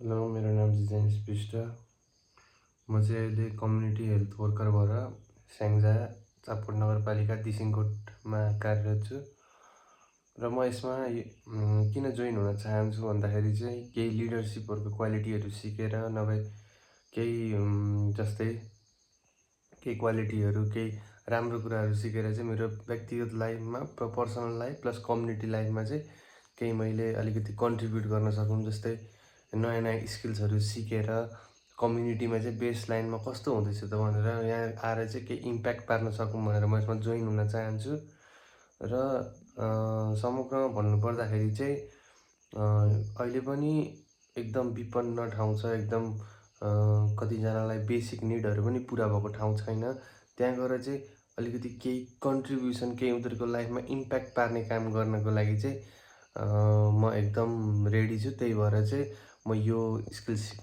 Hello, मेरो नाम चाहिँ जेम्स विष्ट। म चाहिँ अहिले कम्युनिटी हेल्थ वर्कर भएर स्याङ्जा चापकोट नगरपालिका दिसिङकोटमा कार्यरत छु। र म यसमा किन जोइन हुन चाहन्छु भन्दाखेरि चाहिँ केही लिडरसिपहरूको क्वालिटीहरू सिकेर नभए केही जस्तै केही क्वालिटीहरू केही राम्रो कुराहरू सिकेर चाहिँ मेरो व्यक्तिगत लाइफमा पर्सनल लाइफ प्लस कम्युनिटी लाइफमा चाहिँ केही मैले अलिकति कन्ट्रिब्युट गर्न सकौँ। जस्तै नयाँ नयाँ स्किल्सहरू सिकेर कम्युनिटीमा चाहिँ बेस लाइनमा कस्तो हुँदैछ त भनेर यहाँ आएर चाहिँ केही इम्प्याक्ट पार्न सकौँ भनेर म यसमा जोइन हुन चाहन्छु। र समग्रमा भन्नुपर्दाखेरि चाहिँ अहिले पनि एकदम विपन्न ठाउँ छ, एकदम कतिजनालाई बेसिक निडहरू पनि पुरा भएको ठाउँ छैन। त्यहाँ गएर चाहिँ अलिकति केही कन्ट्रिब्युसन केही उनीहरूको लाइफमा इम्प्याक्ट पार्ने काम गर्नको लागि चाहिँ म एकदम रेडी छु। त्यही भएर चाहिँ म यो स्किल सिक्न